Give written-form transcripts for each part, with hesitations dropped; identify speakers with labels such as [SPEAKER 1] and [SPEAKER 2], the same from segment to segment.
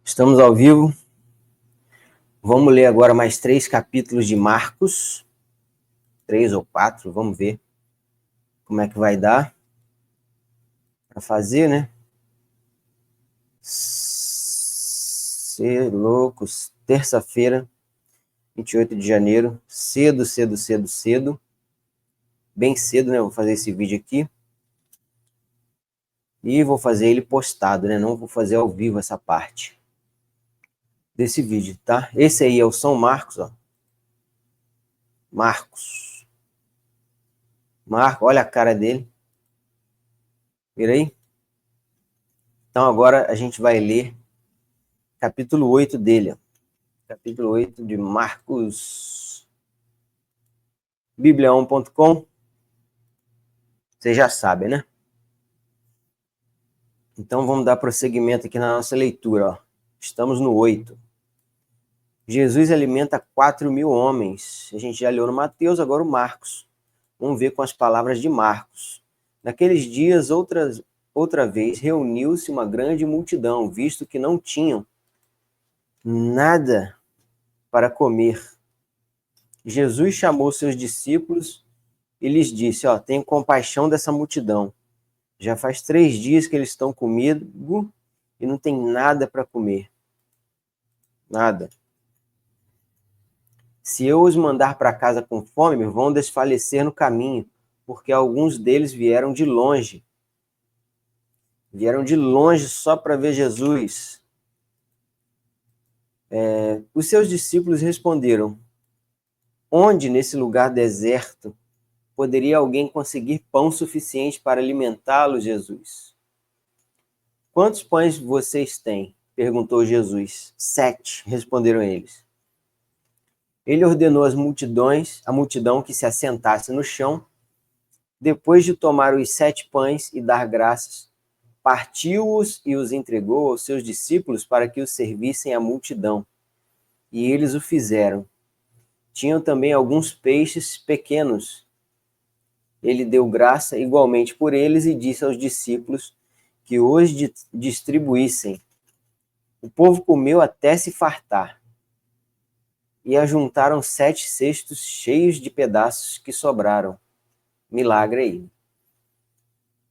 [SPEAKER 1] Estamos ao vivo. Vamos ler agora mais 3 capítulos de Marcos. 3 ou 4, vamos ver como é que vai dar para fazer, né? Ser loucos. Terça-feira, 28 de janeiro. Cedo. Bem cedo, né? Vou fazer esse vídeo aqui. E vou fazer ele postado, né? Não vou fazer ao vivo essa parte desse vídeo, tá? Esse aí é o São Marcos, ó. Marcos, olha a cara dele. Vira aí. Então agora a gente vai ler capítulo 8 dele. Ó. Capítulo 8 de Marcos. Bíblia1.com. Vocês já sabem, né? Então vamos dar prosseguimento aqui na nossa leitura. Ó. Estamos no 8. Jesus alimenta 4.000 homens. A gente já leu no Mateus, agora o Marcos. Vamos ver com as palavras de Marcos. Naqueles dias, outra vez, reuniu-se uma grande multidão, visto que não tinham nada para comer. Jesus chamou seus discípulos e lhes disse, ó, tenho compaixão dessa multidão. Já faz 3 dias que eles estão comigo e não tem nada para comer. Nada. Se eu os mandar para casa com fome, vão desfalecer no caminho, porque alguns deles vieram de longe. Vieram de longe só para ver Jesus. Os seus discípulos responderam, onde nesse lugar deserto poderia alguém conseguir pão suficiente para alimentá-los, Jesus? Quantos pães vocês têm? Perguntou Jesus. 7, responderam eles. Ele ordenou a multidão que se assentasse no chão. Depois de tomar os 7 pães e dar graças, partiu-os e os entregou aos seus discípulos para que os servissem à multidão. E eles o fizeram. Tinham também alguns peixes pequenos. Ele deu graça igualmente por eles e disse aos discípulos que os distribuíssem. O povo comeu até se fartar. E ajuntaram 7 cestos cheios de pedaços que sobraram. Milagre aí.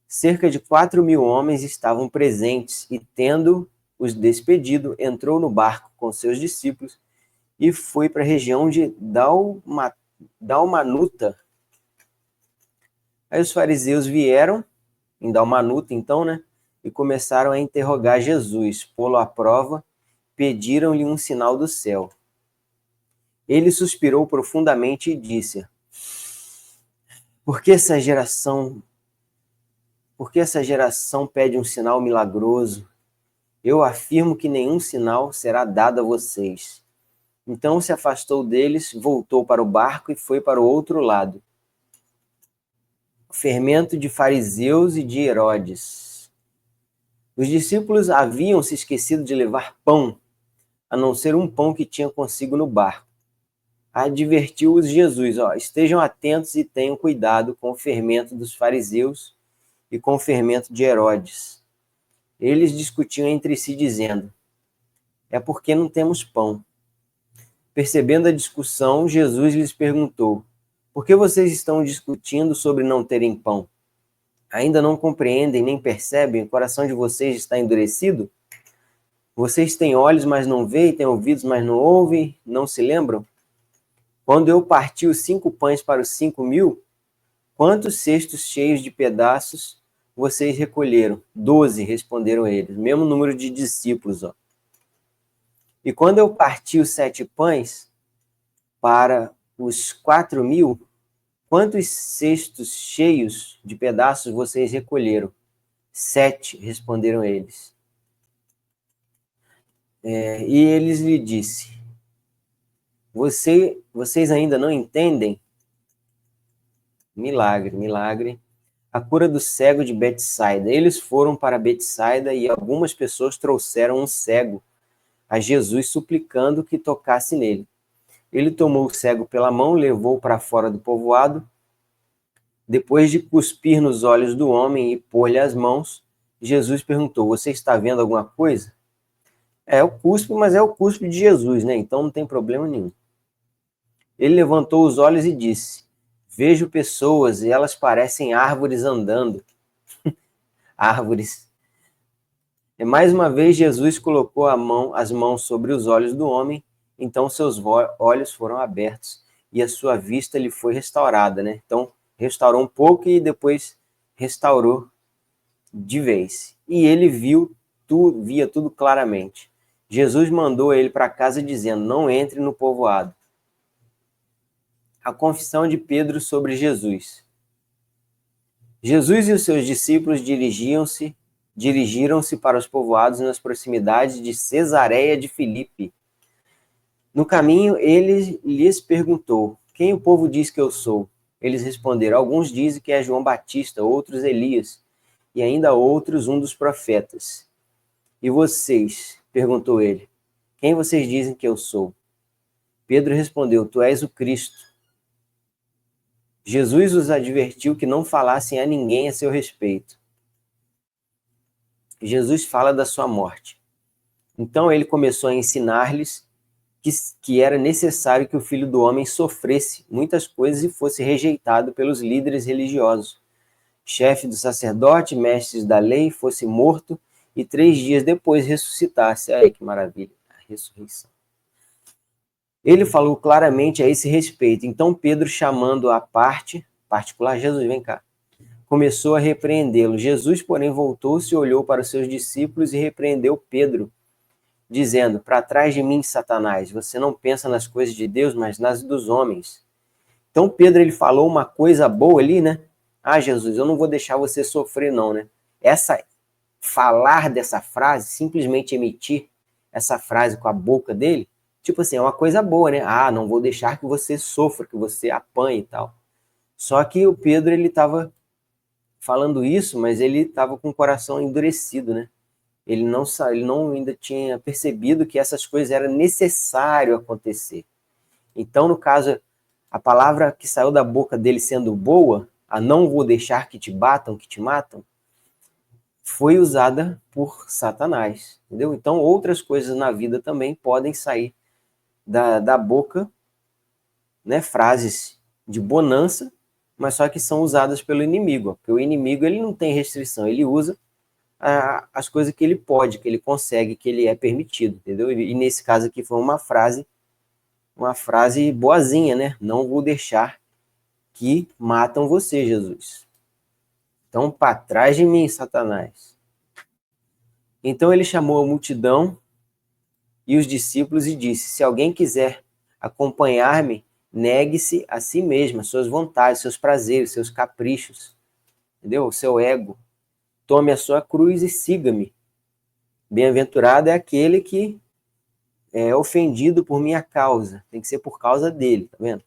[SPEAKER 1] Cerca de 4.000 homens estavam presentes e, tendo-os despedido, entrou no barco com seus discípulos e foi para a região de Dalmanuta. Aí os fariseus vieram, em Dalmanuta então, né? E começaram a interrogar Jesus, pô-lo à prova, pediram-lhe um sinal do céu. Ele suspirou profundamente e disse, por que essa geração pede um sinal milagroso? Eu afirmo que nenhum sinal será dado a vocês. Então se afastou deles, voltou para o barco e foi para o outro lado. O fermento de fariseus e de Herodes. Os discípulos haviam se esquecido de levar pão, a não ser um pão que tinha consigo no barco. Advertiu-os Jesus, ó, estejam atentos e tenham cuidado com o fermento dos fariseus e com o fermento de Herodes. Eles discutiam entre si, dizendo, é porque não temos pão. Percebendo a discussão, Jesus lhes perguntou, por que vocês estão discutindo sobre não terem pão? Ainda não compreendem nem percebem? O coração de vocês está endurecido? Vocês têm olhos, mas não veem, têm ouvidos, mas não ouvem, não se lembram? Quando eu parti os 5 pães para os 5.000, quantos cestos cheios de pedaços vocês recolheram? 12, responderam eles. Mesmo número de discípulos, ó. E quando eu parti os 7 pães para os 4.000, quantos cestos cheios de pedaços vocês recolheram? 7, responderam eles. E eles lhe disse, vocês ainda não entendem? Milagre. A cura do cego de Betsaida. Eles foram para Betsaida e algumas pessoas trouxeram um cego a Jesus, suplicando que tocasse nele. Ele tomou o cego pela mão, levou para fora do povoado. Depois de cuspir nos olhos do homem e pôr-lhe as mãos, Jesus perguntou, você está vendo alguma coisa? É o cuspe, mas é o cuspe de Jesus, né? Então não tem problema nenhum. Ele levantou os olhos e disse: Vejo pessoas e elas parecem árvores andando. Árvores. E mais uma vez Jesus colocou as mãos sobre os olhos do homem, então seus olhos foram abertos e a sua vista lhe foi restaurada, né? Então restaurou um pouco e depois restaurou de vez. E ele via tudo claramente. Jesus mandou ele para casa dizendo: Não entre no povoado. A confissão de Pedro sobre Jesus. Jesus e os seus discípulos dirigiram-se para os povoados nas proximidades de Cesareia de Filipe. No caminho, ele lhes perguntou: Quem o povo diz que eu sou? Eles responderam: Alguns dizem que é João Batista, outros Elias, e ainda outros um dos profetas. E vocês? Perguntou ele. Quem vocês dizem que eu sou? Pedro respondeu: Tu és o Cristo. Jesus os advertiu que não falassem a ninguém a seu respeito. Jesus fala da sua morte. Então ele começou a ensinar-lhes que era necessário que o Filho do Homem sofresse muitas coisas e fosse rejeitado pelos líderes religiosos, chefe do sacerdote, mestres da lei, fosse morto e 3 dias depois ressuscitasse. Aí que maravilha, a ressurreição. Ele falou claramente a esse respeito. Então Pedro, chamando à parte particular, Jesus, vem cá, começou a repreendê-lo. Jesus, porém, voltou-se e olhou para os seus discípulos e repreendeu Pedro, dizendo: Para trás de mim, Satanás, você não pensa nas coisas de Deus, mas nas dos homens. Então Pedro, ele falou uma coisa boa ali, né? Ah, Jesus, eu não vou deixar você sofrer não, né? Falar dessa frase, simplesmente emitir essa frase com a boca dele, tipo assim, é uma coisa boa, né? Ah, não vou deixar que você sofra, que você apanhe e tal. Só que o Pedro, ele estava falando isso, mas ele estava com o coração endurecido, né? Ele não ainda tinha percebido que essas coisas era necessário acontecer. Então, no caso, a palavra que saiu da boca dele sendo boa, a não vou deixar que te batam, que te matam, foi usada por Satanás, entendeu? Então, outras coisas na vida também podem sair da boca, né, frases de bonança, mas só que são usadas pelo inimigo, porque o inimigo ele não tem restrição, ele usa as coisas que ele pode, que ele consegue, que ele é permitido, entendeu? E nesse caso aqui foi uma frase boazinha, né? Não vou deixar que matam você, Jesus. Então, para trás de mim, Satanás. Então ele chamou a multidão e os discípulos e disse: Se alguém quiser acompanhar-me, negue-se a si mesmo, as suas vontades, seus prazeres, seus caprichos, entendeu? O seu ego. Tome a sua cruz e siga-me. Bem-aventurado é aquele que é ofendido por minha causa. Tem que ser por causa dele, tá vendo?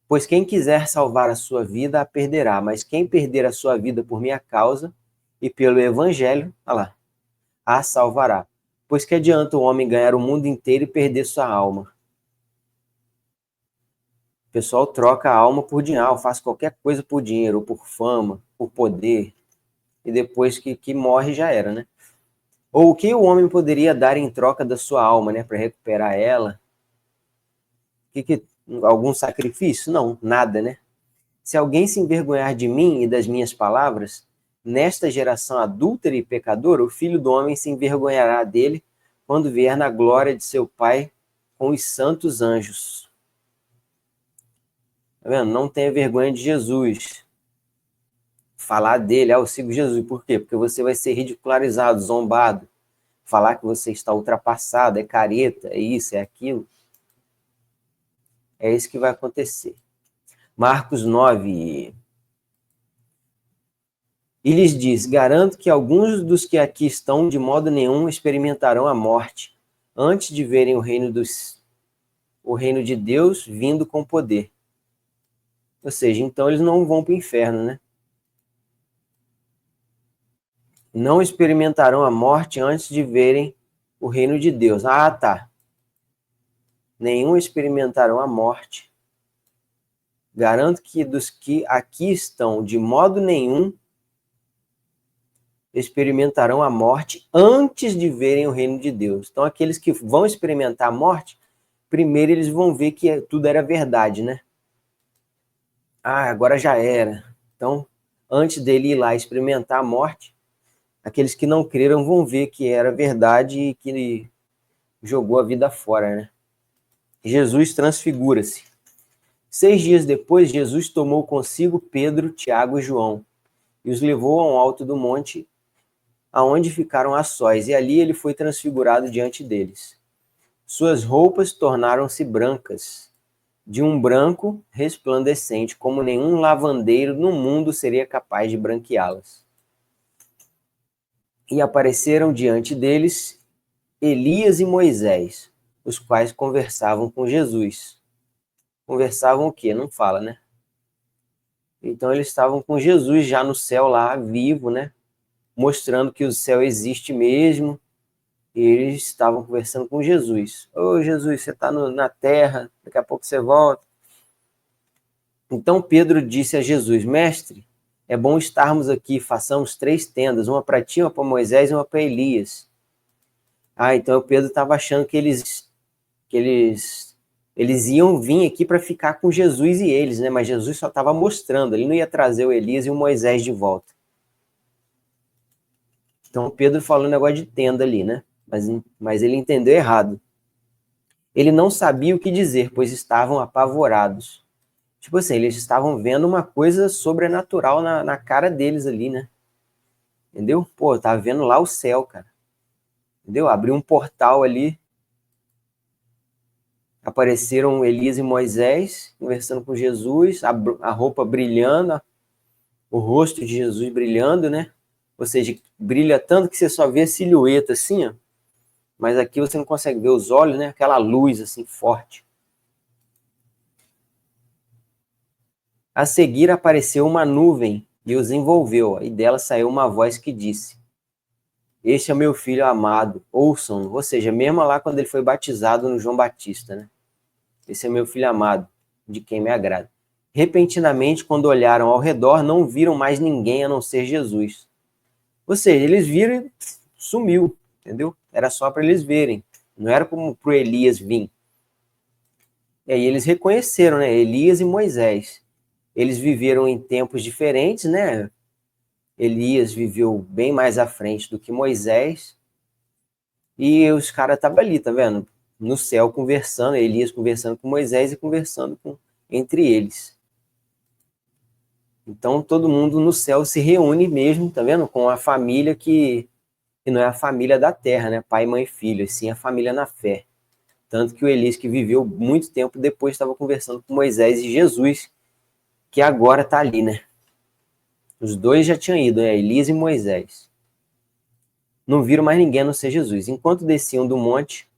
[SPEAKER 1] Pois quem quiser salvar a sua vida, a perderá. Mas quem perder a sua vida por minha causa e pelo evangelho, olha lá, a salvará. Pois que adianta o homem ganhar o mundo inteiro e perder sua alma? O pessoal troca a alma por dinheiro, faz qualquer coisa por dinheiro, ou por fama, por poder, e depois que morre já era, né? Ou o que o homem poderia dar em troca da sua alma, né, para recuperar ela? Algum sacrifício? Não, nada, né? Se alguém se envergonhar de mim e das minhas palavras, nesta geração adúltera e pecadora, o Filho do Homem se envergonhará dele quando vier na glória de seu Pai com os santos anjos. Tá vendo? Não tenha vergonha de Jesus. Falar dele, eu sigo Jesus. Por quê? Porque você vai ser ridicularizado, zombado. Falar que você está ultrapassado, é careta, é isso, é aquilo. É isso que vai acontecer. Marcos 9. E lhes diz: Garanto que alguns dos que aqui estão de modo nenhum experimentarão a morte antes de verem o reino de Deus vindo com poder. Ou seja, então eles não vão para o inferno, né? Não experimentarão a morte antes de verem o reino de Deus. Ah, tá. Nenhum experimentarão a morte. Garanto que dos que aqui estão de modo nenhum experimentarão a morte antes de verem o reino de Deus. Então, aqueles que vão experimentar a morte, primeiro eles vão ver que tudo era verdade, né? Ah, agora já era. Então, antes dele ir lá experimentar a morte, aqueles que não creram vão ver que era verdade e que ele jogou a vida fora, né? Jesus transfigura-se. 6 dias depois, Jesus tomou consigo Pedro, Tiago e João e os levou ao alto do monte, aonde ficaram a sós, e ali ele foi transfigurado diante deles. Suas roupas tornaram-se brancas, de um branco resplandecente, como nenhum lavandeiro no mundo seria capaz de branqueá-las. E apareceram diante deles Elias e Moisés, os quais conversavam com Jesus. Conversavam o quê? Não fala, né? Então eles estavam com Jesus já no céu lá, vivo, né? Mostrando que o céu existe mesmo. E eles estavam conversando com Jesus. Ô Jesus, você está na terra, daqui a pouco você volta. Então Pedro disse a Jesus, mestre, é bom estarmos aqui, façamos 3 tendas, uma para ti, uma para Moisés e uma para Elias. Ah, então o Pedro estava achando que eles iam vir aqui para ficar com Jesus e eles, né? Mas Jesus só estava mostrando, ele não ia trazer o Elias e o Moisés de volta. Então Pedro falou um negócio de tenda ali, né? Mas ele entendeu errado. Ele não sabia o que dizer, pois estavam apavorados. Tipo assim, eles estavam vendo uma coisa sobrenatural na cara deles ali, né? Entendeu? Pô, tava vendo lá o céu, cara. Entendeu? Abriu um portal ali. Apareceram Elias e Moisés conversando com Jesus, a roupa brilhando, o rosto de Jesus brilhando, né? Ou seja, brilha tanto que você só vê a silhueta assim, ó. Mas aqui você não consegue ver os olhos, né? Aquela luz assim forte. A seguir apareceu uma nuvem e os envolveu, e dela saiu uma voz que disse: Este é o meu filho amado, ouçam-no. Ou seja, mesmo lá quando ele foi batizado no João Batista, né? Esse é meu filho amado, de quem me agrada. Repentinamente, quando olharam ao redor, não viram mais ninguém a não ser Jesus. Ou seja, eles viram e sumiu, entendeu? Era só para eles verem. Não era como para o Elias vir. E aí eles reconheceram, né? Elias e Moisés. Eles viveram em tempos diferentes, né? Elias viveu bem mais à frente do que Moisés. E os caras estavam ali, tá vendo? No céu conversando, Elias conversando com Moisés e conversando entre eles. Então todo mundo no céu se reúne mesmo, tá vendo? Com a família que não é a família da terra, né? Pai, mãe e filho, e sim a família na fé. Tanto que o Elias, que viveu muito tempo depois, estava conversando com Moisés e Jesus, que agora está ali, né? Os dois já tinham ido, né? Elias e Moisés. Não viram mais ninguém a não ser Jesus. Enquanto desciam do monte,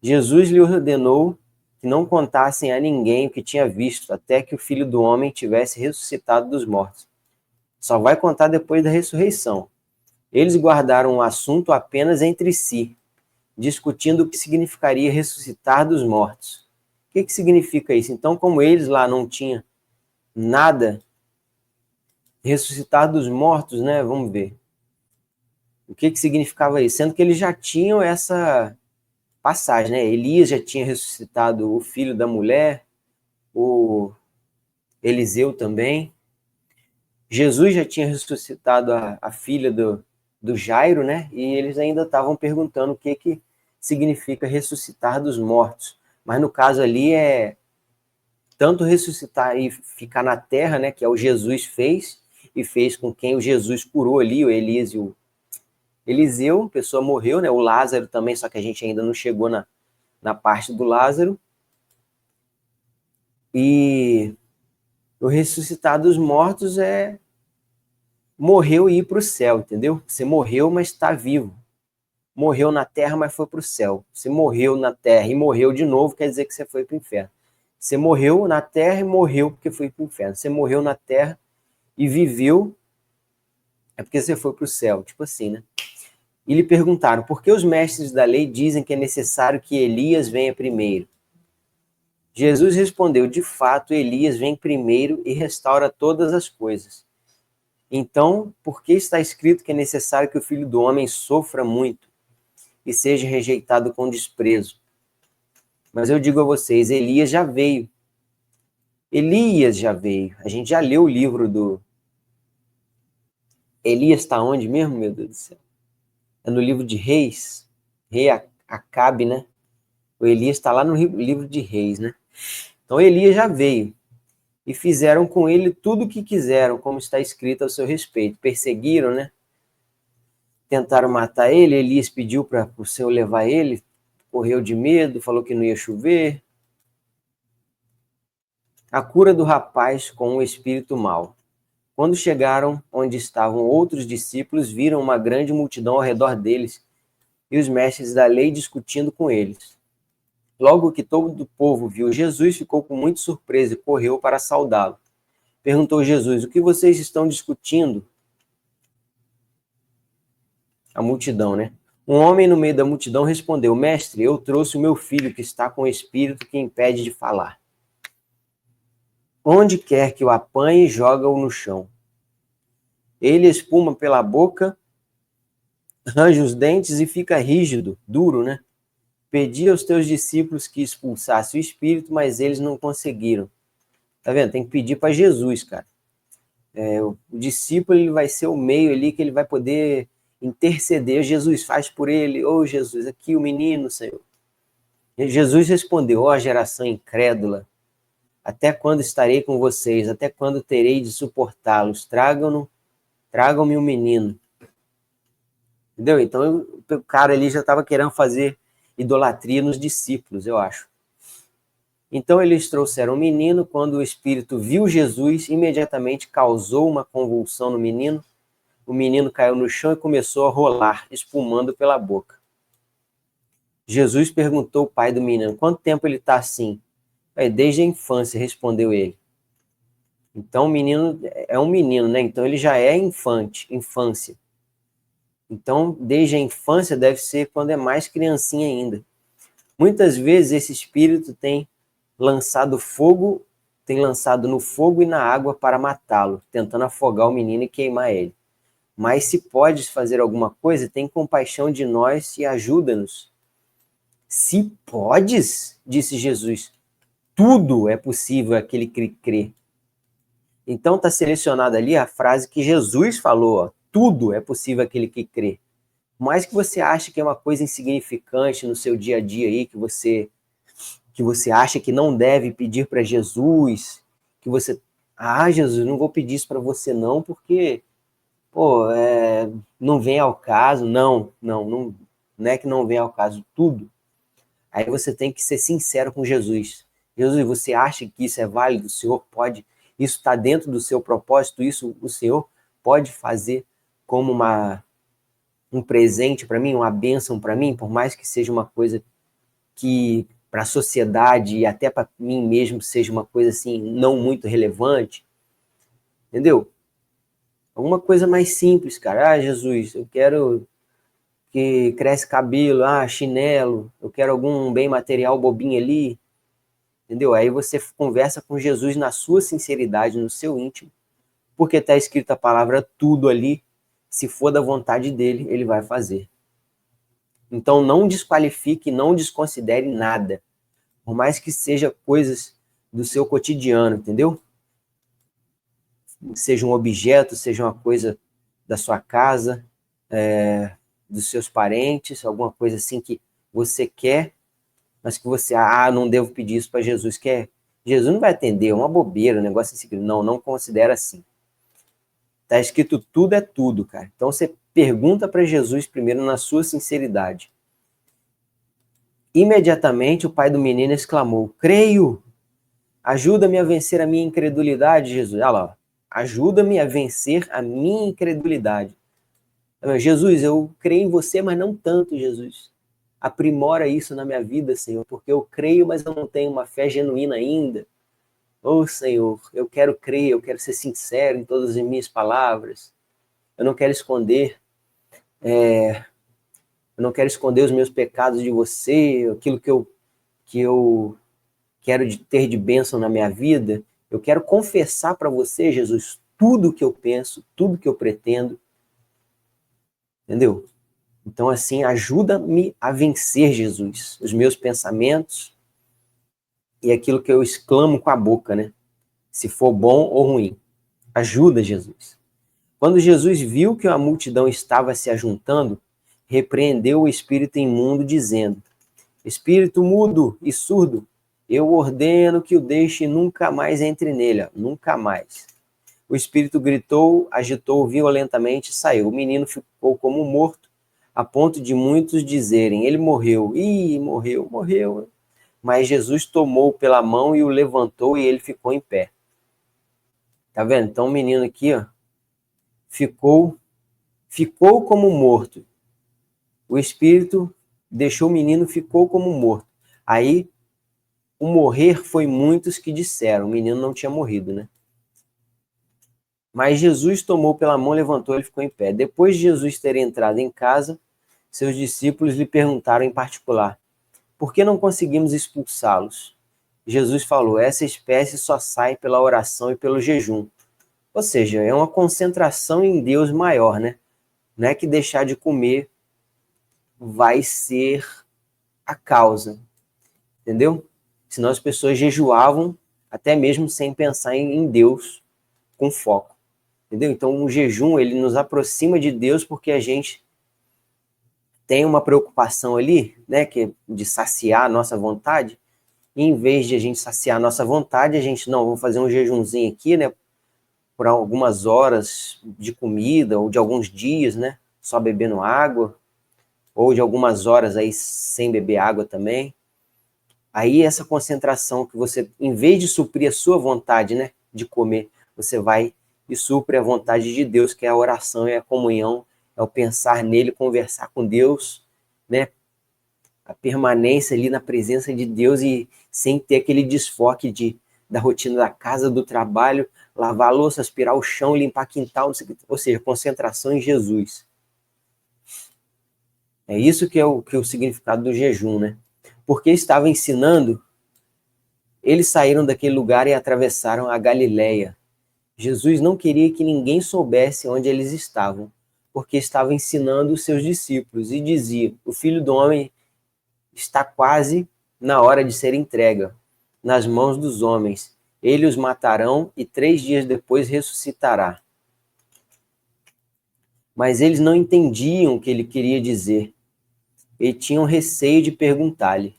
[SPEAKER 1] Jesus lhe ordenou que não contassem a ninguém o que tinha visto, até que o Filho do Homem tivesse ressuscitado dos mortos. Só vai contar depois da ressurreição. Eles guardaram o assunto apenas entre si, discutindo o que significaria ressuscitar dos mortos. O que significa isso? Então, como eles lá não tinham nada, ressuscitar dos mortos, né? Vamos ver. O que significava isso? Sendo que eles já tinham essa passagem, né? Elias já tinha ressuscitado o filho da mulher, o Eliseu também. Jesus já tinha ressuscitado a filha do Jairo, né? E eles ainda estavam perguntando o que significa ressuscitar dos mortos. Mas no caso ali é tanto ressuscitar e ficar na terra, né? Que é o Jesus fez, e fez com quem o Jesus curou ali, o Elias e o Eliseu, a pessoa morreu, né? O Lázaro também, só que a gente ainda não chegou na parte do Lázaro. E o ressuscitar dos mortos é morreu e ir para o céu, entendeu? Você morreu, mas está vivo. Morreu na terra, mas foi para o céu. Você morreu na terra e morreu de novo, quer dizer que você foi para o inferno. Você morreu na terra e morreu porque foi para o inferno. Você morreu na terra e viveu, é porque você foi para o céu. Tipo assim, né? E lhe perguntaram, por que os mestres da lei dizem que é necessário que Elias venha primeiro? Jesus respondeu, de fato, Elias vem primeiro e restaura todas as coisas. Então, por que está escrito que é necessário que o Filho do Homem sofra muito e seja rejeitado com desprezo? Mas eu digo a vocês, Elias já veio. Elias já veio. A gente já leu o livro do... Elias está onde mesmo, meu Deus do céu? É no livro de Reis. Rei Acabe, né? O Elias está lá no livro de Reis, né? Então Elias já veio. E fizeram com ele tudo o que quiseram, como está escrito ao seu respeito. Perseguiram, né? Tentaram matar ele, Elias pediu para o Senhor levar ele, correu de medo, falou que não ia chover. A cura do rapaz com um espírito mau. Quando chegaram onde estavam outros discípulos, viram uma grande multidão ao redor deles e os mestres da lei discutindo com eles. Logo que todo o povo viu Jesus, ficou com muita surpresa e correu para saudá-lo. Perguntou Jesus: o que vocês estão discutindo? A multidão, né? Um homem no meio da multidão respondeu: Mestre, eu trouxe o meu filho que está com o espírito que impede de falar. Onde quer que o apanhe, joga-o no chão. Ele espuma pela boca, range os dentes e fica rígido, duro, né? Pedi aos teus discípulos que expulsassem o espírito, mas eles não conseguiram. Tá vendo? Tem que pedir para Jesus, cara. O discípulo ele vai ser o meio ali que ele vai poder interceder. Jesus, faz por ele. Ô Jesus, aqui o menino, Senhor. E Jesus respondeu: ó geração incrédula, até quando estarei com vocês? Até quando terei de suportá-los? Tragam-me o menino. Entendeu? Então o cara ali já estava querendo fazer idolatria nos discípulos, eu acho. Então eles trouxeram o menino. Quando o espírito viu Jesus, imediatamente causou uma convulsão no menino. O menino caiu no chão e começou a rolar, espumando pela boca. Jesus perguntou ao pai do menino: quanto tempo ele está assim? Desde a infância, respondeu ele. Então o menino é um menino, né? Então ele já é infância. Então, desde a infância deve ser quando é mais criancinha ainda. Muitas vezes esse espírito tem lançado no fogo e na água para matá-lo, tentando afogar o menino e queimar ele. Mas se podes fazer alguma coisa, tem compaixão de nós e ajuda-nos. Se podes, disse Jesus, tudo é possível àquele que crê. Então está selecionada ali a frase que Jesus falou, ó, tudo é possível àquele que crê. Por mais que você ache que é uma coisa insignificante no seu dia a dia aí, que você acha que não deve pedir para Jesus, que você, Jesus, não vou pedir isso para você não, porque, não vem ao caso. Não é que não vem ao caso tudo. Aí você tem que ser sincero com Jesus. Jesus, você acha que isso é válido? O Senhor pode, isso está dentro do seu propósito, isso o Senhor pode fazer como um presente para mim, uma bênção para mim, por mais que seja uma coisa que para a sociedade e até para mim mesmo seja uma coisa assim não muito relevante, entendeu? Alguma coisa mais simples, cara. Jesus, eu quero que cresce cabelo, chinelo, eu quero algum bem material bobinho ali, entendeu? Aí você conversa com Jesus na sua sinceridade, no seu íntimo, porque está escrita a palavra tudo ali, se for da vontade dele, ele vai fazer. Então não desqualifique, não desconsidere nada, por mais que seja coisas do seu cotidiano, entendeu? Seja um objeto, seja uma coisa da sua casa, dos seus parentes, alguma coisa assim que você quer, mas que você, não devo pedir isso para Jesus, Jesus não vai atender, é uma bobeira, um negócio assim. Não considera assim. Está escrito tudo é tudo, cara. Então você pergunta para Jesus primeiro na sua sinceridade. Imediatamente o pai do menino exclamou: creio, ajuda-me a vencer a minha incredulidade, Jesus. Olha lá, ajuda-me a vencer a minha incredulidade. Jesus, eu creio em você, mas não tanto, Jesus. Aprimora isso na minha vida, Senhor, porque eu creio, mas eu não tenho uma fé genuína ainda. Senhor, eu quero crer, eu quero ser sincero em todas as minhas palavras. Eu não quero esconder, os meus pecados de você, aquilo que eu quero ter de bênção na minha vida. Eu quero confessar para você, Jesus, tudo que eu penso, tudo que eu pretendo. Entendeu? Então, assim, ajuda-me a vencer, Jesus, os meus pensamentos e aquilo que eu exclamo com a boca, né? Se for bom ou ruim. Ajuda, Jesus. Quando Jesus viu que a multidão estava se ajuntando, repreendeu o espírito imundo, dizendo: Espírito mudo e surdo, eu ordeno que o deixe e nunca mais entre nele. Nunca mais. O espírito gritou, agitou violentamente e saiu. O menino ficou como morto, a ponto de muitos dizerem: ele morreu. Ih, morreu, morreu. Mas Jesus tomou pela mão e o levantou e ele ficou em pé. Tá vendo? Então o menino aqui, ó, ficou como morto. O espírito deixou o menino, ficou como morto. Aí, o morrer foi muitos que disseram, o menino não tinha morrido, né? Mas Jesus tomou pela mão, levantou e ficou em pé. Depois de Jesus ter entrado em casa, seus discípulos lhe perguntaram em particular: por que não conseguimos expulsá-los? Jesus falou: essa espécie só sai pela oração e pelo jejum. Ou seja, é uma concentração em Deus maior, né? Não é que deixar de comer vai ser a causa, entendeu? Senão as pessoas jejuavam até mesmo sem pensar em Deus com foco, entendeu? Então o jejum, ele nos aproxima de Deus porque a gente tem uma preocupação ali, né, que é de saciar a nossa vontade, e em vez de a gente saciar a nossa vontade, a gente, não, vou fazer um jejumzinho aqui, né, por algumas horas de comida, ou de alguns dias, né, só bebendo água, ou de algumas horas aí sem beber água também. Aí essa concentração que você, em vez de suprir a sua vontade, né, de comer, você vai e supre a vontade de Deus, que é a oração, é a comunhão, é o pensar nele, conversar com Deus, né, a permanência ali na presença de Deus e sem ter aquele desfoque da rotina da casa, do trabalho, lavar a louça, aspirar o chão, limpar quintal, não sei o que, ou seja, concentração em Jesus. É isso que é o significado do jejum, né? Porque estava ensinando, eles saíram daquele lugar e atravessaram a Galileia. Jesus não queria que ninguém soubesse onde eles estavam, porque estava ensinando os seus discípulos e dizia: o Filho do Homem está quase na hora de ser entregue nas mãos dos homens. Eles os matarão e 3 dias depois ressuscitará. Mas eles não entendiam o que ele queria dizer e tinham receio de perguntar-lhe.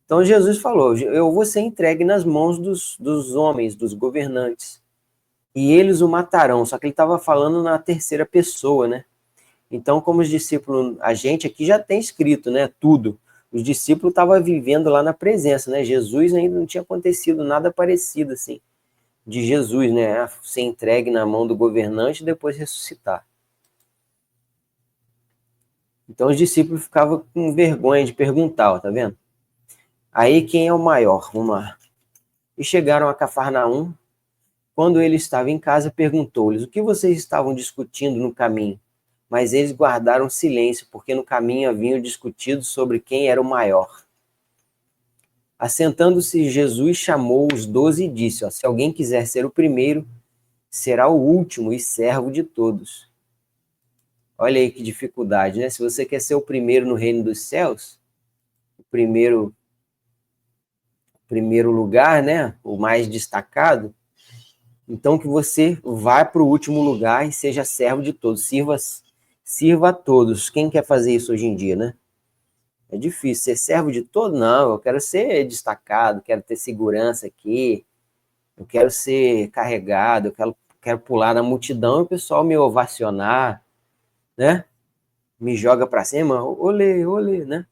[SPEAKER 1] Então Jesus falou: eu vou ser entregue nas mãos dos homens, dos governantes, e eles o matarão. Só que ele estava falando na terceira pessoa, né? Então, como os discípulos, a gente aqui já tem escrito, né, tudo. Os discípulos estavam vivendo lá na presença, né? Jesus ainda não tinha acontecido nada parecido assim de Jesus, né? Ser entregue na mão do governante e depois ressuscitar. Então os discípulos ficavam com vergonha de perguntar, ó, tá vendo? Aí quem é o maior? Vamos lá. E chegaram a Cafarnaum. Quando ele estava em casa, perguntou-lhes: o que vocês estavam discutindo no caminho? Mas eles guardaram silêncio, porque no caminho haviam discutido sobre quem era o maior. Assentando-se, Jesus chamou os 12 e disse: ó, se alguém quiser ser o primeiro, será o último e servo de todos. Olha aí que dificuldade, né? Se você quer ser o primeiro no reino dos céus, o primeiro lugar, né? O mais destacado, então que você vá para o último lugar e seja servo de todos. Sirva a todos. Quem quer fazer isso hoje em dia, né? É difícil. Ser servo de todos? Não, eu quero ser destacado, quero ter segurança aqui, eu quero ser carregado, eu quero pular na multidão e o pessoal me ovacionar, né? Me joga para cima, olê, olê, né?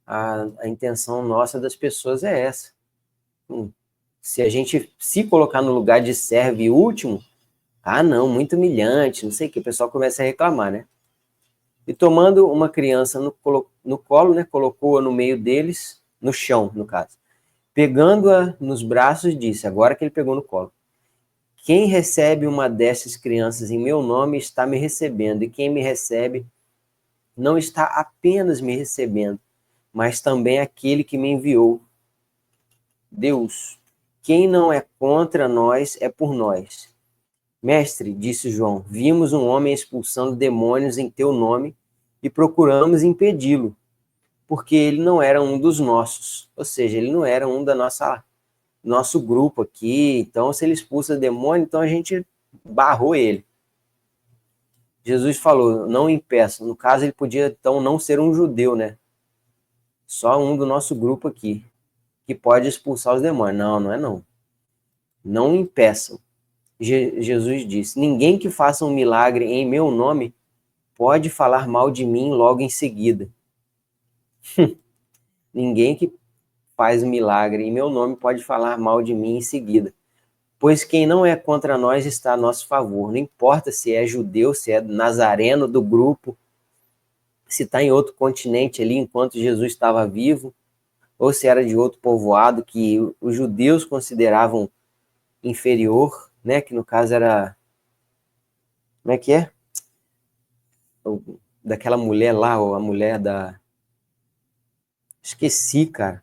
[SPEAKER 1] A intenção nossa das pessoas é essa. Se a gente se colocar no lugar de servo e último, não, muito humilhante, não sei o que, o pessoal começa a reclamar, né? E tomando uma criança no colo, né, colocou-a no meio deles, no chão, no caso. Pegando-a nos braços, disse, agora que ele pegou no colo: quem recebe uma dessas crianças em meu nome está me recebendo, e quem me recebe não está apenas me recebendo, mas também aquele que me enviou, Deus. quem não é contra nós é por nós. Mestre, disse João, vimos um homem expulsando demônios em teu nome e procuramos impedi-lo, porque ele não era um dos nossos, ou seja, ele não era um da nosso grupo aqui, então se ele expulsa demônio, então a gente barrou ele. Jesus falou, não impeça, no caso ele podia então não ser um judeu, né? Só um do nosso grupo aqui, que pode expulsar os demônios. Não, não é não. Não impeçam. Jesus disse, ninguém que faça um milagre em meu nome pode falar mal de mim logo em seguida. Ninguém que faz um milagre em meu nome pode falar mal de mim em seguida. Pois quem não é contra nós está a nosso favor. Não importa se é judeu, se é nazareno do grupo, se está em outro continente ali enquanto Jesus estava vivo, ou se era de outro povoado que os judeus consideravam inferior, né? Que no caso era... Como é que é? Daquela mulher lá, ou a mulher da... Esqueci, cara.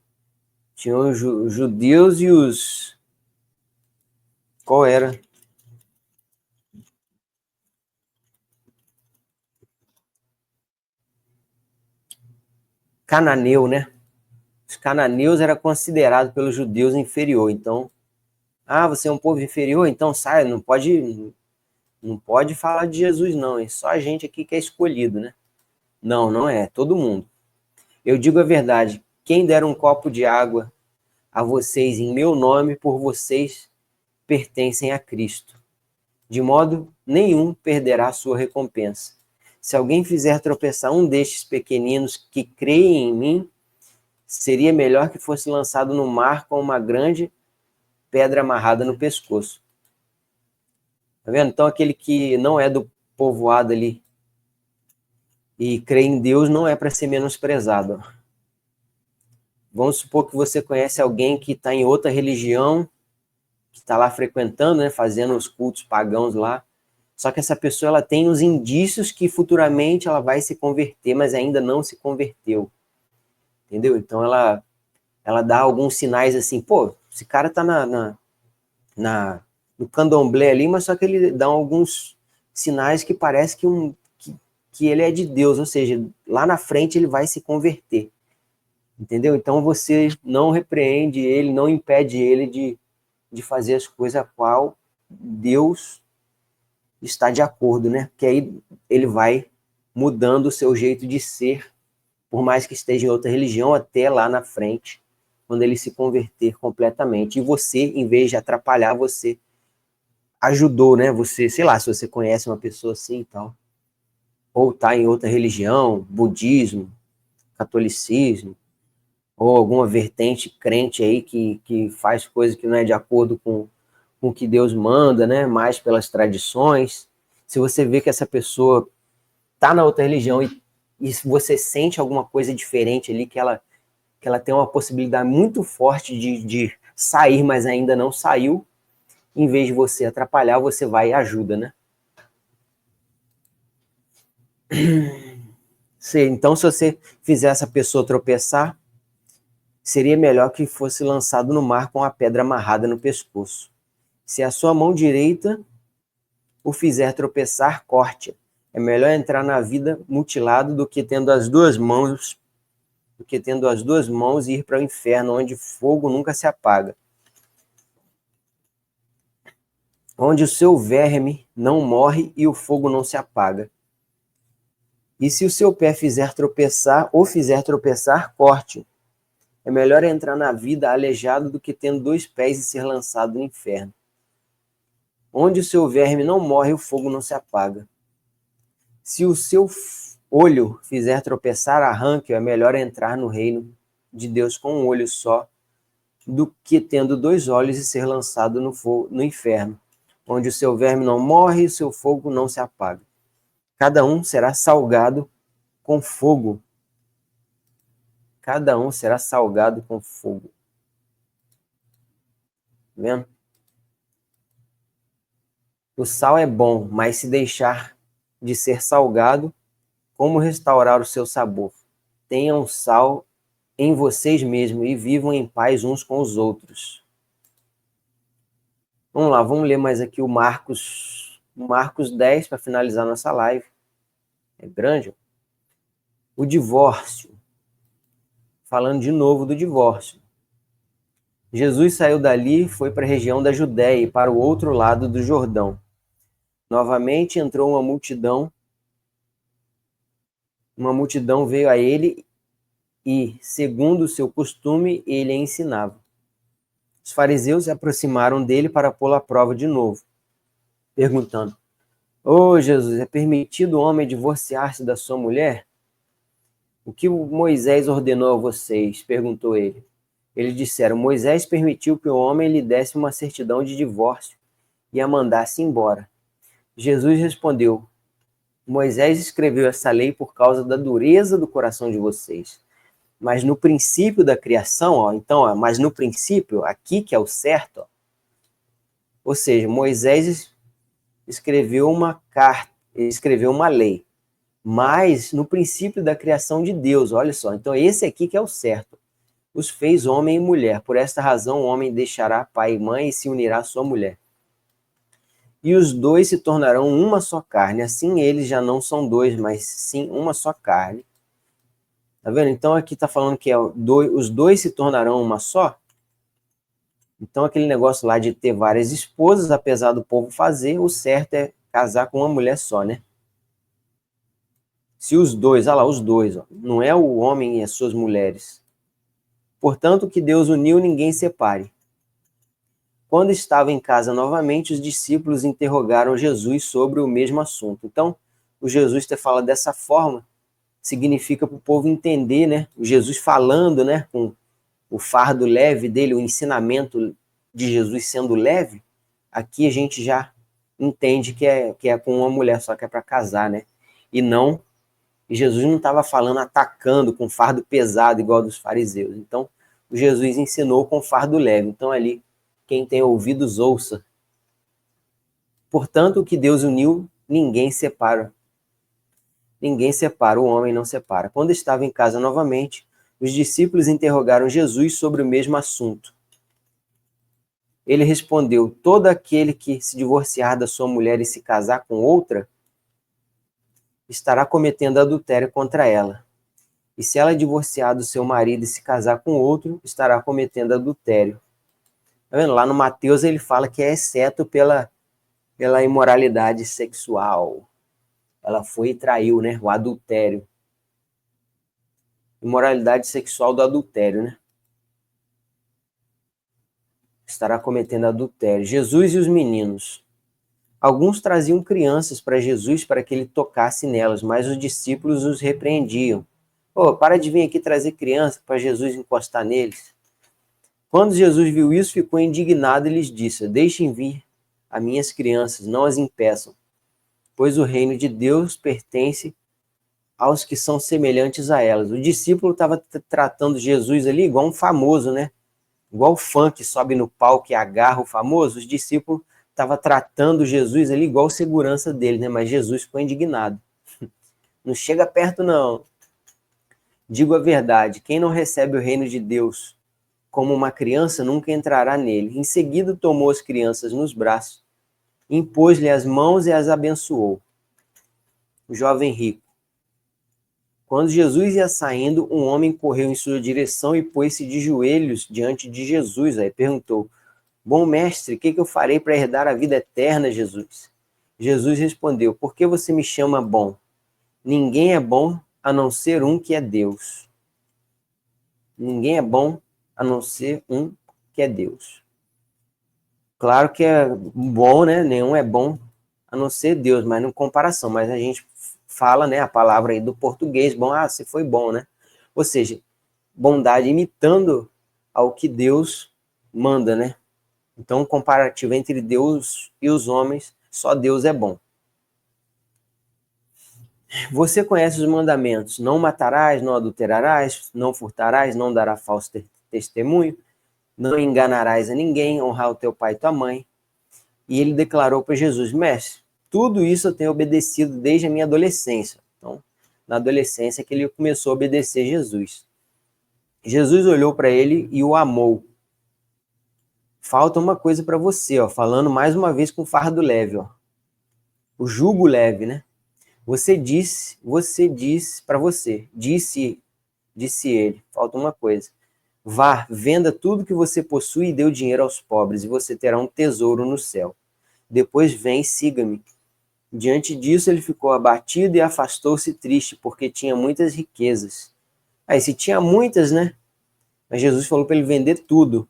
[SPEAKER 1] Tinha os judeus e os... Qual era? Cananeu, né? Os cananeus era considerado pelos judeus inferior. Então, você é um povo inferior, então sai, não pode falar de Jesus não, é só a gente aqui que é escolhido, né? Não, não é, todo mundo. Eu digo a verdade, quem der um copo de água a vocês em meu nome, por vocês pertencem a Cristo. De modo nenhum perderá a sua recompensa. Se alguém fizer tropeçar um destes pequeninos que creem em mim, seria melhor que fosse lançado no mar com uma grande pedra amarrada no pescoço. Tá vendo? Então aquele que não é do povoado ali e crê em Deus não é para ser menosprezado. Vamos supor que você conhece alguém que está em outra religião, que está lá frequentando, né, fazendo os cultos pagãos lá, só que essa pessoa ela tem os indícios que futuramente ela vai se converter, mas ainda não se converteu. Entendeu? Então ela dá alguns sinais assim, pô, esse cara tá no candomblé ali, mas só que ele dá alguns sinais que parece que ele é de Deus, ou seja, lá na frente ele vai se converter. Entendeu? Então você não repreende ele, não impede ele de fazer as coisas a qual Deus está de acordo, né? Porque aí ele vai mudando o seu jeito de ser, por mais que esteja em outra religião, até lá na frente, quando ele se converter completamente. E você, em vez de atrapalhar, você ajudou, né? Você, sei lá, se você conhece uma pessoa assim e tal, ou está em outra religião, budismo, catolicismo, ou alguma vertente crente aí que faz coisa que não é de acordo com o que Deus manda, né? Mais pelas tradições. Se você vê que essa pessoa está na outra religião e você sente alguma coisa diferente ali, que ela tem uma possibilidade muito forte de sair, mas ainda não saiu, em vez de você atrapalhar, você vai e ajuda, né? Então, se você fizer essa pessoa tropeçar, seria melhor que fosse lançado no mar com a pedra amarrada no pescoço. Se a sua mão direita o fizer tropeçar, corte-a. É melhor entrar na vida mutilado do que tendo as duas mãos e ir para o inferno, onde fogo nunca se apaga. Onde o seu verme não morre e o fogo não se apaga. E se o seu pé fizer tropeçar, corte-o. É melhor entrar na vida aleijado do que tendo dois pés e ser lançado no inferno. Onde o seu verme não morre, o fogo não se apaga. Se o seu olho fizer tropeçar, arranque-o. É melhor entrar no reino de Deus com um olho só, do que tendo dois olhos e ser lançado no inferno, onde o seu verme não morre e o seu fogo não se apaga. Cada um será salgado com fogo. Cada um será salgado com fogo. Tá vendo? O sal é bom, mas se deixar de ser salgado, como restaurar o seu sabor? Tenham sal em vocês mesmos e vivam em paz uns com os outros. Vamos lá, vamos ler mais aqui o Marcos 10 para finalizar nossa live. É grande. O divórcio. Falando de novo do divórcio. Jesus saiu dali e foi para a região da Judéia e para o outro lado do Jordão. Novamente entrou uma multidão veio a ele e, segundo o seu costume, ele ensinava. Os fariseus se aproximaram dele para pô-lo à prova de novo, perguntando: Jesus, é permitido o homem divorciar-se da sua mulher? O que Moisés ordenou a vocês? Perguntou ele. Eles disseram: Moisés permitiu que o homem lhe desse uma certidão de divórcio e a mandasse embora. Jesus respondeu: Moisés escreveu essa lei por causa da dureza do coração de vocês. Mas no princípio da criação, mas no princípio, aqui que é o certo, ou seja, Moisés escreveu uma carta, escreveu uma lei, mas no princípio da criação de Deus, olha só, então esse aqui que é o certo, os fez homem e mulher, por esta razão o homem deixará pai e mãe e se unirá à sua mulher. E os dois se tornarão uma só carne, assim eles já não são dois, mas sim uma só carne. Tá vendo? Então aqui tá falando que os dois se tornarão uma só. Então aquele negócio lá de ter várias esposas, apesar do povo fazer, o certo é casar com uma mulher só, né? Se os dois, olha lá, os dois, ó, não é o homem e as suas mulheres. Portanto, que Deus uniu, ninguém separe. Quando estava em casa novamente, os discípulos interrogaram Jesus sobre o mesmo assunto. Então, o Jesus ter falado dessa forma significa para o povo entender, né? O Jesus falando, né? Com o fardo leve dele, o ensinamento de Jesus sendo leve, aqui a gente já entende que é com uma mulher só, que é para casar, né? E Jesus não estava falando atacando com fardo pesado igual dos fariseus. Então, o Jesus ensinou com fardo leve. Então, ali, quem tem ouvidos, ouça. Portanto, o que Deus uniu, ninguém separa. Ninguém separa, o homem não separa. Quando estava em casa novamente, os discípulos interrogaram Jesus sobre o mesmo assunto. Ele respondeu: todo aquele que se divorciar da sua mulher e se casar com outra, estará cometendo adultério contra ela. E se ela divorciar do seu marido e se casar com outro, estará cometendo adultério. Tá vendo? Lá no Mateus ele fala que é exceto pela imoralidade sexual. Ela foi e traiu, né? O adultério. Imoralidade sexual do adultério, né? Estará cometendo adultério. Jesus e os meninos. Alguns traziam crianças para Jesus para que ele tocasse nelas, mas os discípulos os repreendiam. Para de vir aqui trazer criança para Jesus encostar neles. Quando Jesus viu isso, ficou indignado e lhes disse: deixem vir as minhas crianças, não as impeçam, pois o reino de Deus pertence aos que são semelhantes a elas. O discípulo estava tratando Jesus ali igual um famoso, né? Igual o fã que sobe no palco e agarra o famoso. Os discípulos estavam tratando Jesus ali igual segurança dele, né? Mas Jesus ficou indignado. Não chega perto, não. Digo a verdade, quem não recebe o reino de Deus como uma criança nunca entrará nele. Em seguida tomou as crianças nos braços, impôs-lhe as mãos e as abençoou. O jovem rico. Quando Jesus ia saindo, um homem correu em sua direção e pôs-se de joelhos diante de Jesus. Aí perguntou: bom mestre, o que eu farei para herdar a vida eterna, Jesus? Jesus respondeu: por que você me chama bom? Ninguém é bom a não ser um que é Deus. Ninguém é bom a não ser um que é Deus. Claro que é bom, né? Nenhum é bom a não ser Deus, mas não comparação. Mas a gente fala, né, a palavra aí do português, bom, se foi bom, né? Ou seja, bondade imitando ao que Deus manda, né? Então, um comparativo entre Deus e os homens, só Deus é bom. Você conhece os mandamentos: não matarás, não adulterarás, não furtarás, não darás falso testemunho, não enganarás a ninguém, honrar o teu pai e tua mãe. E ele declarou para Jesus: mestre, tudo isso eu tenho obedecido desde a minha adolescência. Então, na adolescência que ele começou a obedecer Jesus. Jesus olhou para ele e o amou. falta uma coisa para você, ó, falando mais uma vez com fardo leve, ó. O jugo leve, né? Disse para você, disse ele, falta uma coisa. Vá, venda tudo que você possui e dê o dinheiro aos pobres, e você terá um tesouro no céu. Depois vem e siga-me. Diante disso, ele ficou abatido e afastou-se triste, porque tinha muitas riquezas. Aí, se tinha muitas, né? Mas Jesus falou para ele vender tudo.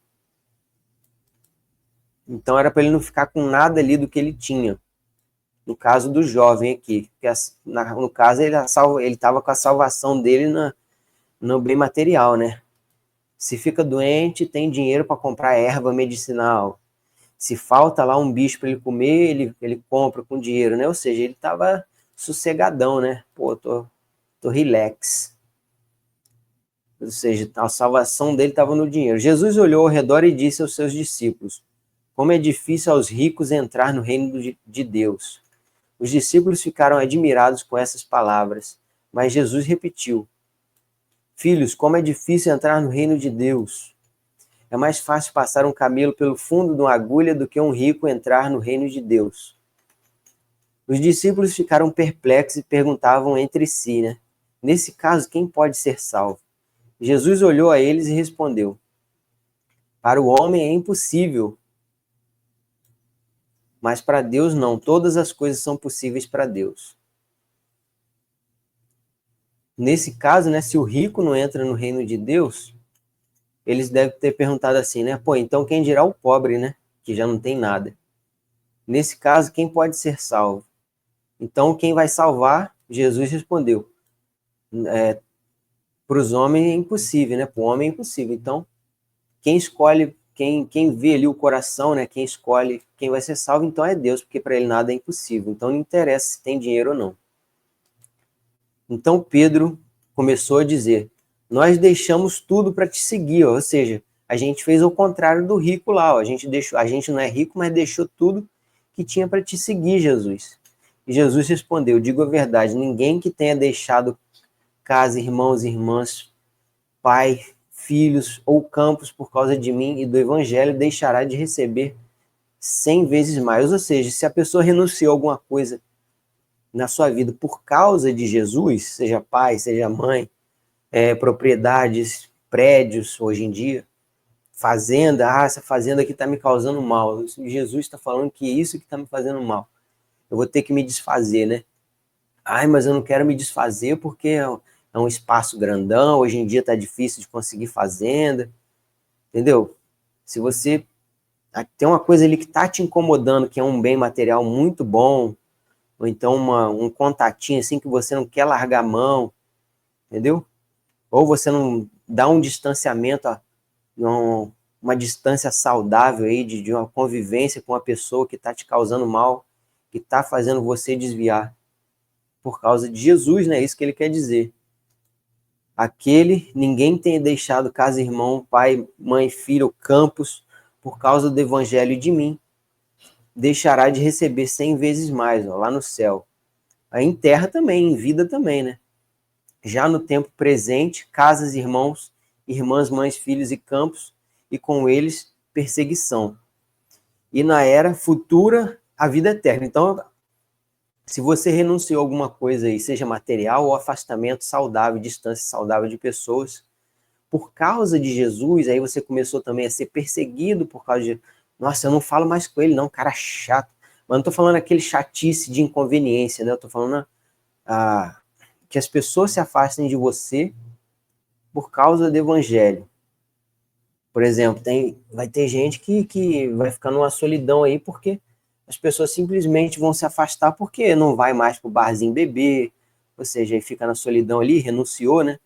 [SPEAKER 1] Então era para ele não ficar com nada ali do que ele tinha. No caso do jovem aqui, no caso ele estava com a salvação dele no bem material, né? Se fica doente, tem dinheiro para comprar erva medicinal. Se falta lá um bicho para ele comer, ele compra com dinheiro, né? Ou seja, ele estava sossegadão, né? Pô, tô relax. Ou seja, a salvação dele estava no dinheiro. Jesus olhou ao redor e disse aos seus discípulos: como é difícil aos ricos entrar no reino de Deus. Os discípulos ficaram admirados com essas palavras, mas Jesus repetiu: filhos, como é difícil entrar no reino de Deus. É mais fácil passar um camelo pelo fundo de uma agulha do que um rico entrar no reino de Deus. Os discípulos ficaram perplexos e perguntavam entre si, né? Nesse caso, quem pode ser salvo? Jesus olhou a eles e respondeu: para o homem é impossível, mas para Deus não. Todas as coisas são possíveis para Deus. Nesse caso, né, se o rico não entra no reino de Deus, eles devem ter perguntado assim, né? Pô, então quem dirá o pobre, né? Que já não tem nada. Nesse caso, quem pode ser salvo? Então, quem vai salvar? Jesus respondeu: para os homens é impossível, né? Para o homem é impossível. Então, quem escolhe, quem vê ali o coração, né? Quem escolhe quem vai ser salvo, então é Deus, porque para ele nada é impossível. Então, não interessa se tem dinheiro ou não. Então, Pedro começou a dizer: nós deixamos tudo para te seguir, ó. Ou seja, a gente fez o contrário do rico lá, ó. A gente não é rico, mas deixou tudo que tinha para te seguir, Jesus. E Jesus respondeu: digo a verdade, ninguém que tenha deixado casa, irmãos e irmãs, pai, filhos ou campos por causa de mim e do evangelho deixará de receber 100 vezes mais. Ou seja, se a pessoa renunciou a alguma coisa na sua vida por causa de Jesus, seja pai, seja mãe, propriedades, prédios hoje em dia, fazenda, essa fazenda aqui está me causando mal. Jesus está falando que isso que está me fazendo mal. Eu vou ter que me desfazer, né? Ai, mas eu não quero me desfazer porque é um espaço grandão, hoje em dia está difícil de conseguir fazenda, entendeu? Se você tem uma coisa ali que está te incomodando, que é um bem material muito bom, ou então um contatinho assim que você não quer largar a mão, entendeu? Ou você não dá um distanciamento, uma distância saudável aí de uma convivência com uma pessoa que está te causando mal, que está fazendo você desviar. Por causa de Jesus, né? Isso que ele quer dizer. Ninguém tem deixado casa, irmão, pai, mãe, filho, campos, por causa do evangelho de mim, deixará de receber 100 vezes mais, ó, lá no céu. Aí em terra também, em vida também, né? Já no tempo presente, casas, irmãos, irmãs, mães, filhos e campos, e com eles perseguição. E na era futura, a vida eterna. Então, se você renunciou a alguma coisa aí, seja material ou afastamento saudável, distância saudável de pessoas, por causa de Jesus, aí você começou também a ser perseguido por causa de, nossa, eu não falo mais com ele não, cara chato. Mas não tô falando aquele chatice de inconveniência, né? Eu tô falando que as pessoas se afastem de você por causa do evangelho. Por exemplo, vai ter gente que vai ficar numa solidão aí porque as pessoas simplesmente vão se afastar porque não vai mais pro barzinho beber, ou seja, aí fica na solidão ali, renunciou, né?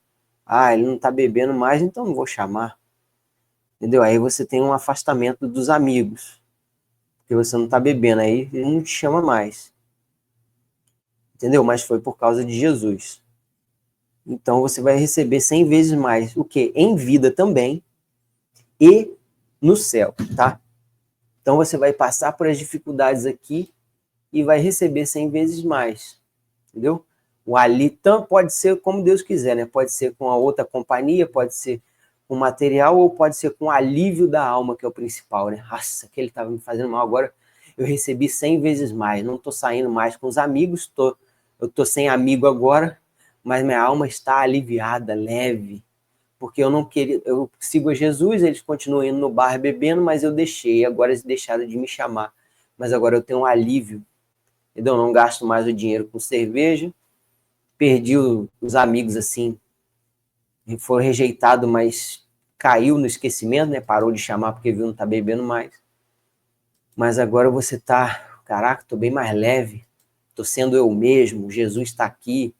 [SPEAKER 1] Ele não tá bebendo mais, então não vou chamar. Entendeu? Aí você tem um afastamento dos amigos, porque você não tá bebendo, aí ele não te chama mais. Entendeu? Mas foi por causa de Jesus. Então você vai receber 100 vezes mais, o quê? Em vida também e no céu, tá? Então você vai passar por as dificuldades aqui e vai receber 100 vezes mais, entendeu? O ali pode ser como Deus quiser, né? Pode ser com a outra companhia, pode ser com material ou pode ser com alívio da alma, que é o principal, né? Nossa, que ele estava me fazendo mal, agora eu recebi 100 vezes mais, não estou saindo mais com os amigos, eu estou sem amigo agora, mas minha alma está aliviada, leve, porque eu não queria, eu sigo a Jesus, eles continuam indo no bar bebendo, mas eu deixei, agora eles deixaram de me chamar, mas agora eu tenho um alívio, entendeu? Eu não gasto mais o dinheiro com cerveja, perdi os amigos assim, foi rejeitado, mas caiu no esquecimento, né? Parou de chamar porque viu não tá bebendo mais. Mas agora você tá, caraca, tô bem mais leve, tô sendo eu mesmo, Jesus está aqui.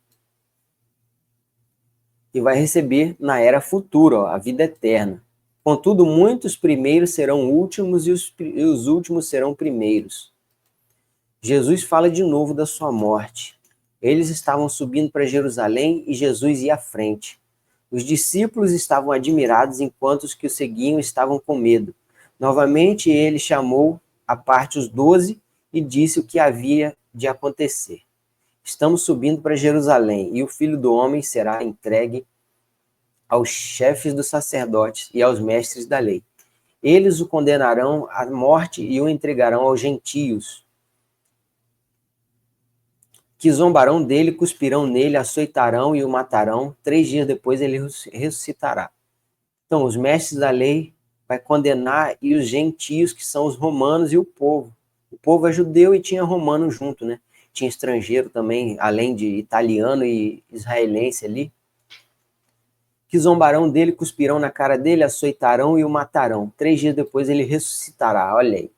[SPEAKER 1] E vai receber na era futura, ó, a vida eterna. Contudo, muitos primeiros serão últimos e os últimos serão primeiros. Jesus fala de novo da sua morte. Eles estavam subindo para Jerusalém e Jesus ia à frente. Os discípulos estavam admirados enquanto os que o seguiam estavam com medo. Novamente ele chamou à parte os 12 e disse o que havia de acontecer. Estamos subindo para Jerusalém e o Filho do Homem será entregue aos chefes dos sacerdotes e aos mestres da lei. Eles o condenarão à morte e o entregarão aos gentios, que zombarão dele, cuspirão nele, açoitarão e o matarão. 3 dias depois ele ressuscitará. Então, os mestres da lei vai condenar e os gentios, que são os romanos e o povo. O povo é judeu e tinha romano junto, né? Tinha estrangeiro também, além de italiano e israelense ali. Que zombarão dele, cuspirão na cara dele, açoitarão e o matarão. 3 dias depois ele ressuscitará, olha aí.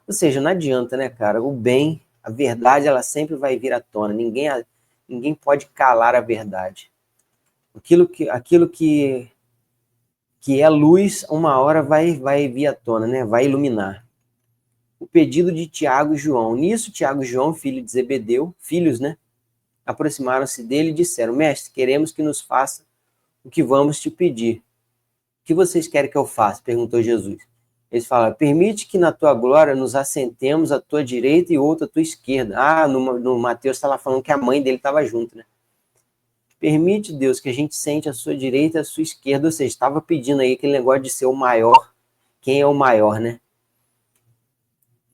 [SPEAKER 1] Ou seja, não adianta, né, cara? O bem, a verdade, ela sempre vai vir à tona. Ninguém pode calar a verdade. Aquilo que é luz, uma hora vai vir à tona, né? Vai iluminar. O pedido de Tiago e João. Nisso, Tiago e João, filho de Zebedeu, filhos, né? Aproximaram-se dele e disseram: Mestre, queremos que nos faça o que vamos te pedir. O que vocês querem que eu faça? Perguntou Jesus. Eles falaram: permite que na tua glória nos assentemos à tua direita e outra à tua esquerda. Ah, no Mateus está lá falando que a mãe dele estava junto, né? Permite, Deus, que a gente sente a sua direita e a sua esquerda. Ou seja, estava pedindo aí aquele negócio de ser o maior. Quem é o maior, né?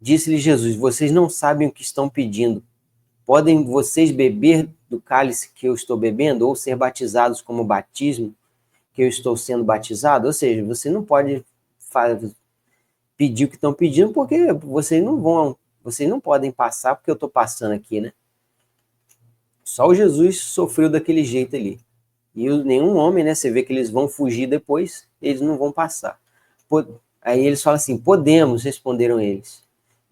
[SPEAKER 1] Disse-lhe Jesus: vocês não sabem o que estão pedindo. Podem vocês beber do cálice que eu estou bebendo ou ser batizados como batismo que eu estou sendo batizado? Ou seja, você não pode pedir o que estão pedindo porque vocês não podem passar porque eu estou passando aqui, né? Só o Jesus sofreu daquele jeito ali. E nenhum homem, né? Você vê que eles vão fugir depois, eles não vão passar. Aí eles falam assim: podemos, responderam eles.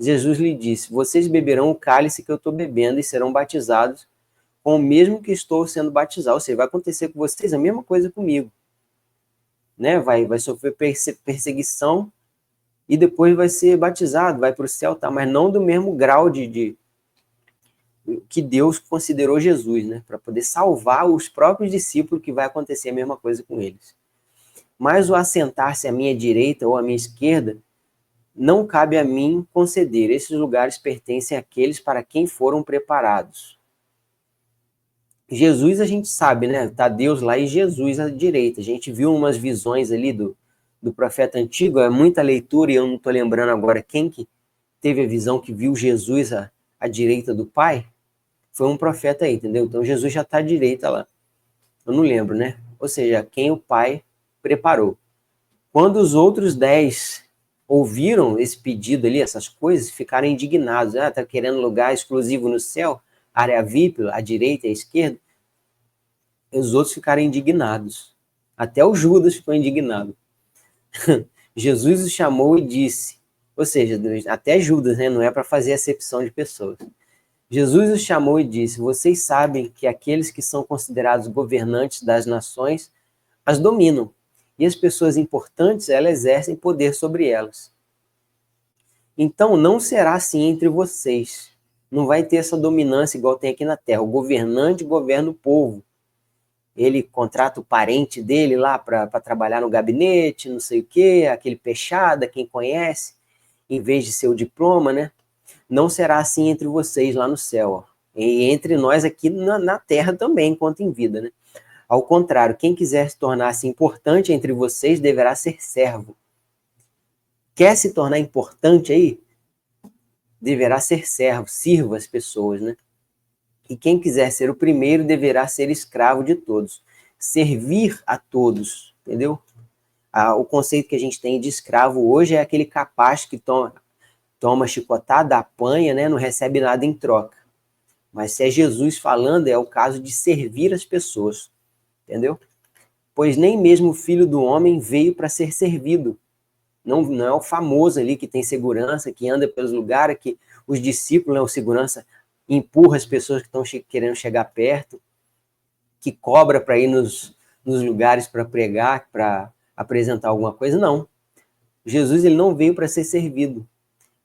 [SPEAKER 1] Jesus lhe disse: vocês beberão o cálice que eu estou bebendo e serão batizados com o mesmo que estou sendo batizado. Ou seja, vai acontecer com vocês a mesma coisa comigo. Né? Vai sofrer perseguição e depois vai ser batizado, vai para o céu, tá? Mas não do mesmo grau de que Deus considerou Jesus, né? Para poder salvar os próprios discípulos, que vai acontecer a mesma coisa com eles. Mas o assentar-se à minha direita ou à minha esquerda não cabe a mim conceder. Esses lugares pertencem àqueles para quem foram preparados. Jesus, a gente sabe, né? Tá Deus lá e Jesus à direita. A gente viu umas visões ali do profeta antigo, é muita leitura e eu não estou lembrando agora quem que teve a visão que viu Jesus à direita do Pai. Foi um profeta aí, entendeu? Então Jesus já está à direita lá. Eu não lembro, né? Ou seja, quem o Pai preparou. Quando os outros 10 ouviram esse pedido ali, essas coisas, ficaram indignados. Ah, tá querendo lugar exclusivo no céu? Área VIP, à direita e à esquerda? E os outros ficaram indignados. Até o Judas ficou indignado. Jesus os chamou e disse, ou seja, até Judas, né? Não é para fazer acepção de pessoas. Jesus os chamou e disse: vocês sabem que aqueles que são considerados governantes das nações as dominam, e as pessoas importantes, elas exercem poder sobre elas. Então não será assim entre vocês. Não vai ter essa dominância igual tem aqui na Terra. O governante governa o povo. Ele contrata o parente dele lá para trabalhar no gabinete, não sei o quê, aquele peixada, quem conhece, em vez de ser o diploma, né? Não será assim entre vocês lá no céu, ó. E entre nós aqui na terra também, enquanto em vida, né? Ao contrário, quem quiser se tornar-se importante entre vocês deverá ser servo. Quer se tornar importante aí? Deverá ser servo, sirva as pessoas, né? E quem quiser ser o primeiro deverá ser escravo de todos. Servir a todos, entendeu? O conceito que a gente tem de escravo hoje é aquele capaz que toma chicotada, apanha, né? Não recebe nada em troca. Mas se é Jesus falando, é o caso de servir as pessoas, entendeu? Pois nem mesmo o Filho do Homem veio para ser servido. Não é o famoso ali que tem segurança, que anda pelos lugares, que os discípulos, né, o segurança, empurra as pessoas que estão querendo chegar perto, que cobra para ir nos lugares para pregar, para apresentar alguma coisa. Não. Jesus ele não veio para ser servido,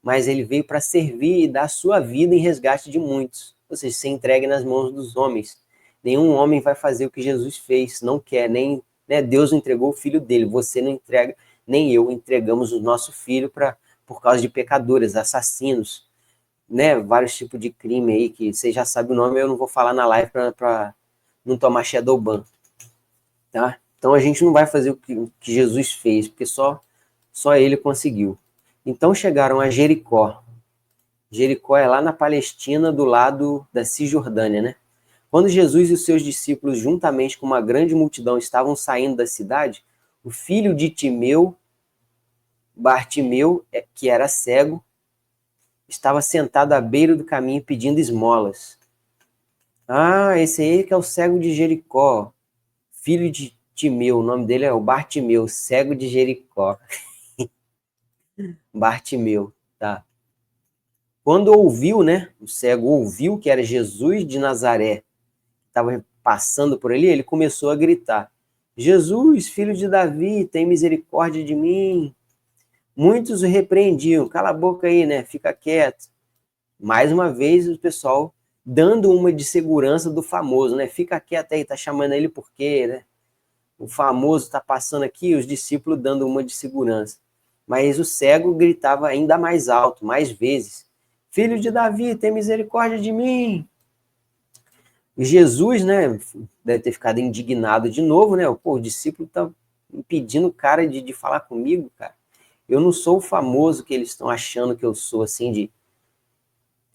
[SPEAKER 1] mas ele veio para servir e dar a sua vida em resgate de muitos. Ou seja, ser entregue nas mãos dos homens. Nenhum homem vai fazer o que Jesus fez, não quer, nem, né, Deus entregou o filho dele, você não entrega, nem eu entregamos o nosso filho por causa de pecadores, assassinos, né, vários tipos de crime aí, que você já sabe o nome, eu não vou falar na live para não tomar shadowban, tá? Então a gente não vai fazer o que Jesus fez, porque só ele conseguiu. Então chegaram a Jericó. Jericó é lá na Palestina, do lado da Cisjordânia, né? Quando Jesus e os seus discípulos, juntamente com uma grande multidão, estavam saindo da cidade, o filho de Timeu, Bartimeu, que era cego, estava sentado à beira do caminho pedindo esmolas. Ah, esse aí que é o cego de Jericó, filho de Timeu, o nome dele é o Bartimeu, cego de Jericó. Bartimeu, tá. Quando ouviu, né, o cego ouviu que era Jesus de Nazaré, estava passando por ali, ele começou a gritar: Jesus, filho de Davi, tem misericórdia de mim. Muitos o repreendiam: cala a boca aí, né, fica quieto. Mais uma vez o pessoal dando uma de segurança do famoso, né, fica quieto aí, tá chamando ele por quê, né? O famoso tá passando aqui, os discípulos dando uma de segurança. Mas o cego gritava ainda mais alto, mais vezes: filho de Davi, tem misericórdia de mim. Jesus, né, deve ter ficado indignado de novo, né? Pô, o discípulo tá impedindo o cara de falar comigo, cara. Eu não sou o famoso que eles estão achando que eu sou, assim,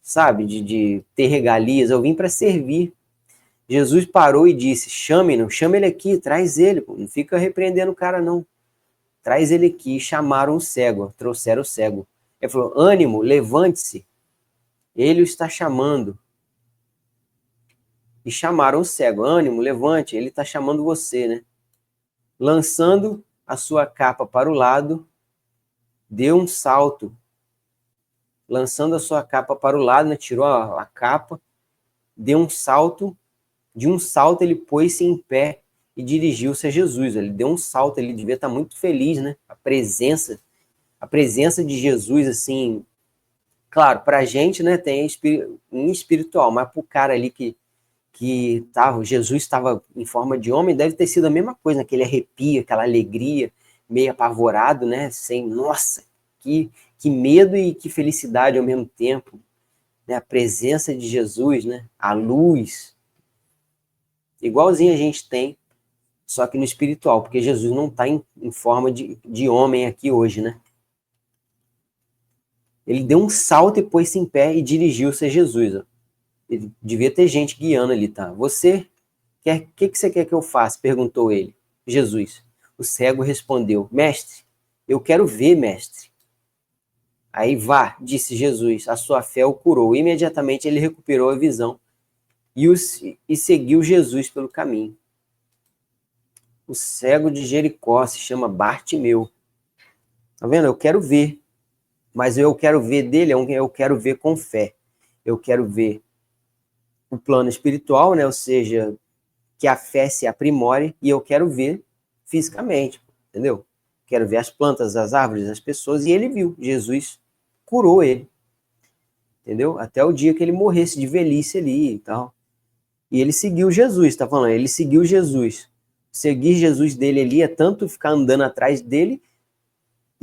[SPEAKER 1] sabe, de ter regalias. Eu vim para servir. Jesus parou e disse: chame-no, chama ele aqui, traz ele, pô. Não fica repreendendo o cara, não. Traz ele aqui. Chamaram o cego, trouxeram o cego. Ele falou: ânimo, levante-se, ele o está chamando. E chamaram o cego: ânimo, levante, ele está chamando você, né? Lançando a sua capa para o lado, deu um salto. Lançando a sua capa para o lado, né? Tirou a capa, deu um salto. De um salto ele pôs-se em pé e dirigiu-se a Jesus. Ele deu um salto, ele devia estar muito feliz, né? A presença de Jesus, assim, claro, para a gente, né, tem em espiritual, mas para o cara ali que Jesus estava em forma de homem, deve ter sido a mesma coisa, aquele arrepio, aquela alegria, meio apavorado, né? Sem, nossa, que medo e que felicidade ao mesmo tempo, né? A presença de Jesus, né? A luz, igualzinho a gente tem, só que no espiritual, porque Jesus não está em forma de homem aqui hoje, né? Ele deu um salto e pôs-se em pé e dirigiu-se a Jesus. Ó. Ele devia ter gente guiando ali, tá? Você o que você quer que eu faça? Perguntou ele. Jesus. O cego respondeu: mestre, eu quero ver, mestre. Aí vá, disse Jesus, a sua fé o curou. Imediatamente ele recuperou a visão e seguiu Jesus pelo caminho. O cego de Jericó se chama Bartimeu. Tá vendo? Eu quero ver. Mas eu quero ver dele, eu quero ver com fé. Eu quero ver o plano espiritual, né? Ou seja, que a fé se aprimore, e eu quero ver fisicamente, entendeu? Quero ver as plantas, as árvores, as pessoas, e ele viu. Jesus curou ele, entendeu? Até o dia que ele morresse de velhice ali e tal. E ele seguiu Jesus, tá falando? Ele seguiu Jesus. Seguir Jesus dele ali é tanto ficar andando atrás dele,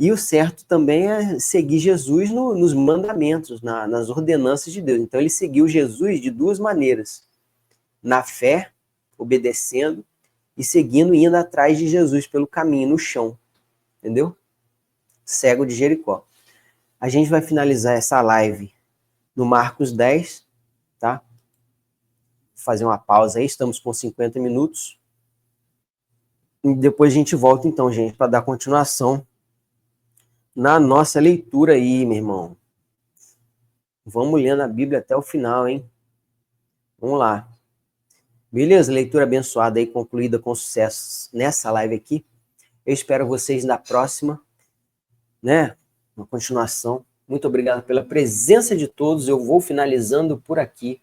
[SPEAKER 1] e o certo também é seguir Jesus nos mandamentos, nas ordenanças de Deus. Então ele seguiu Jesus de duas maneiras. Na fé, obedecendo, e seguindo e indo atrás de Jesus pelo caminho, no chão. Entendeu? Cego de Jericó. A gente vai finalizar essa live no Marcos 10, tá? Vou fazer uma pausa aí, estamos com 50 minutos. E depois a gente volta então, gente, para dar continuação na nossa leitura aí, meu irmão. Vamos lendo a Bíblia até o final, hein? Vamos lá. Beleza? Leitura abençoada aí, concluída com sucesso nessa live aqui. Eu espero vocês na próxima, né? Uma continuação. Muito obrigado pela presença de todos. Eu vou finalizando por aqui.